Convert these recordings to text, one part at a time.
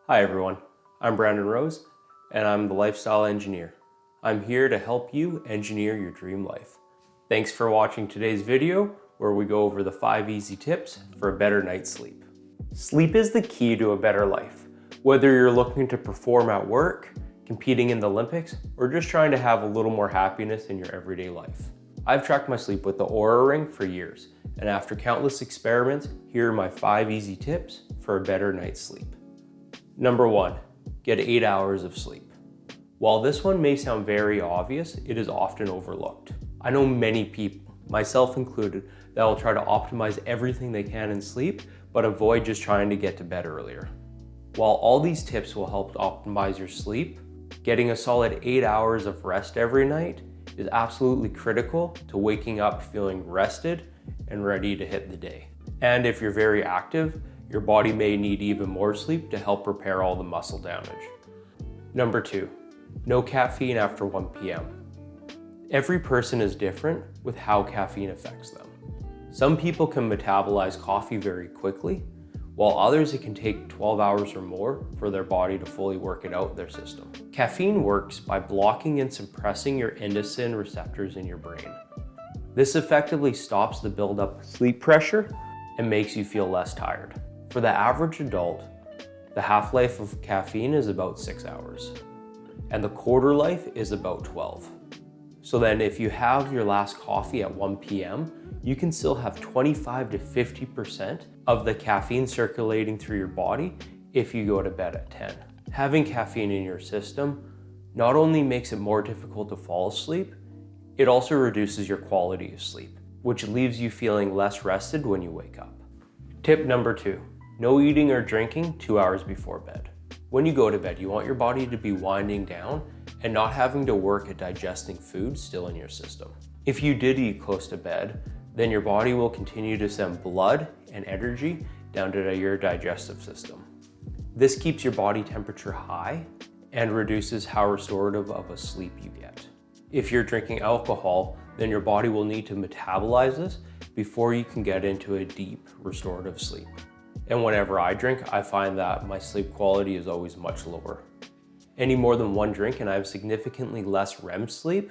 Hi everyone, I'm Brandon Rose and I'm the Lifestyle Engineer. I'm here to help you engineer your dream life. Thanks for watching today's video where we go over the 5 easy tips for a better night's sleep. Sleep is the key to a better life. Whether you're looking to perform at work, competing in the Olympics, or just trying to have a little more happiness in your everyday life. I've tracked my sleep with the Oura Ring for years, and after countless experiments, here are my 5 easy tips for a better night's sleep. Number 1, get 8 hours of sleep. While this one may sound very obvious, it is often overlooked. I know many people, myself included, that will try to optimize everything they can in sleep, but avoid just trying to get to bed earlier. While all these tips will help optimize your sleep, getting a solid 8 hours of rest every night is absolutely critical to waking up feeling rested and ready to hit the day. And if you're very active, your body may need even more sleep to help repair all the muscle damage. Number 2, no caffeine after 1 p.m. Every person is different with how caffeine affects them. Some people can metabolize coffee very quickly, while others it can take 12 hours or more for their body to fully work it out their system. Caffeine works by blocking and suppressing your endocrin receptors in your brain. This effectively stops the buildup of sleep pressure and makes you feel less tired. For the average adult, the half-life of caffeine is about 6 hours, and the quarter life is about 12. So then if you have your last coffee at 1 p.m., you can still have 25 to 50% of the caffeine circulating through your body if you go to bed at 10. Having caffeine in your system not only makes it more difficult to fall asleep, it also reduces your quality of sleep, which leaves you feeling less rested when you wake up. Tip number 2, no eating or drinking 2 hours before bed. When you go to bed, you want your body to be winding down and not having to work at digesting food still in your system. If you did eat close to bed, then your body will continue to send blood and energy down to your digestive system. This keeps your body temperature high and reduces how restorative of a sleep you get. If you're drinking alcohol, then your body will need to metabolize this before you can get into a deep restorative sleep. And whenever I drink, I find that my sleep quality is always much lower. Any more than one drink and I have significantly less REM sleep,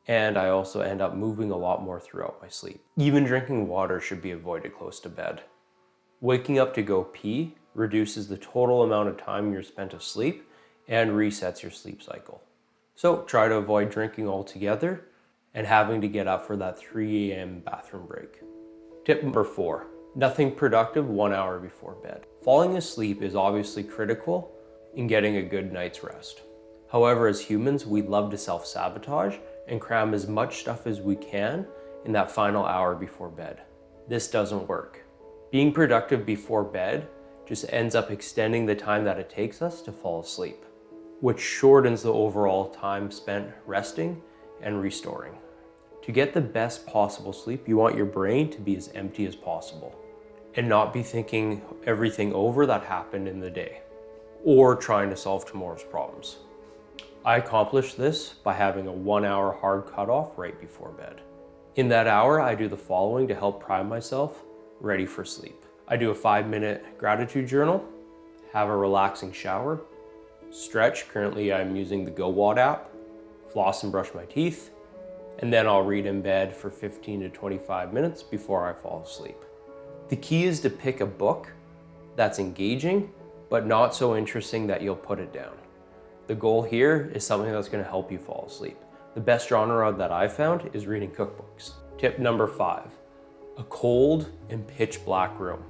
and I also end up moving a lot more throughout my sleep. Even drinking water should be avoided close to bed. Waking up to go pee reduces the total amount of time you're spent asleep and resets your sleep cycle. So try to avoid drinking altogether and having to get up for that 3 a.m. bathroom break. Tip number 4, nothing productive 1 hour before bed. Falling asleep is obviously critical in getting a good night's rest. However, as humans, we love to self-sabotage and cram as much stuff as we can in that final hour before bed. This doesn't work. Being productive before bed just ends up extending the time that it takes us to fall asleep, which shortens the overall time spent resting and restoring. To get the best possible sleep, you want your brain to be as empty as possible and not be thinking everything over that happened in the day or trying to solve tomorrow's problems. I accomplish this by having a 1 hour hard cutoff right before bed. In that hour, I do the following to help prime myself ready for sleep. I do a 5-minute gratitude journal, have a relaxing shower, stretch, currently I'm using the GoWatt app, floss and brush my teeth, and then I'll read in bed for 15 to 25 minutes before I fall asleep. The key is to pick a book that's engaging, but not so interesting that you'll put it down. The goal here is something that's going to help you fall asleep. The best genre that I've found is reading cookbooks. Tip number 5, a cold and pitch black room.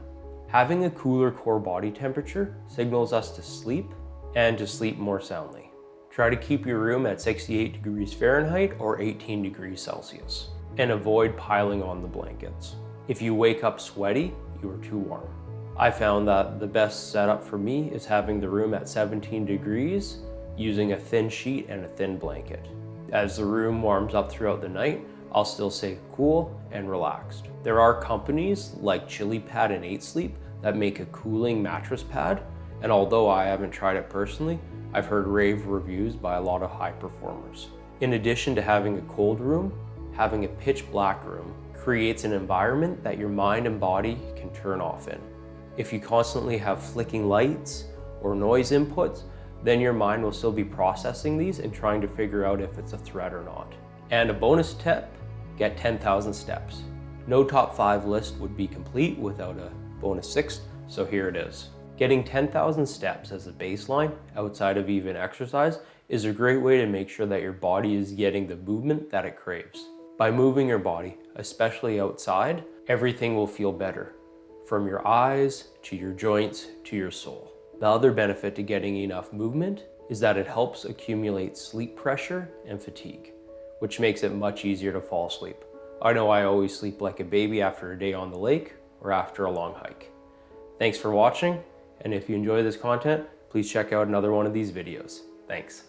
Having a cooler core body temperature signals us to sleep and to sleep more soundly. Try to keep your room at 68 degrees Fahrenheit or 18 degrees Celsius and avoid piling on the blankets. If you wake up sweaty, you are too warm. I found that the best setup for me is having the room at 17 degrees using a thin sheet and a thin blanket. As the room warms up throughout the night, I'll still stay cool and relaxed. There are companies like ChiliPad and 8 Sleep that make a cooling mattress pad, and although I haven't tried it personally, I've heard rave reviews by a lot of high performers. In addition to having a cold room, having a pitch black room creates an environment that your mind and body can turn off in. If you constantly have flicking lights or noise inputs, then your mind will still be processing these and trying to figure out if it's a threat or not. And a bonus tip, get 10,000 steps. No top 5 list would be complete without a bonus 6, so here it is. Getting 10,000 steps as a baseline outside of even exercise is a great way to make sure that your body is getting the movement that it craves. By moving your body, especially outside, everything will feel better, from your eyes to your joints to your soul. The other benefit to getting enough movement is that it helps accumulate sleep pressure and fatigue, which makes it much easier to fall asleep. I know I always sleep like a baby after a day on the lake or after a long hike. Thanks for watching, and if you enjoy this content, please check out another one of these videos. Thanks.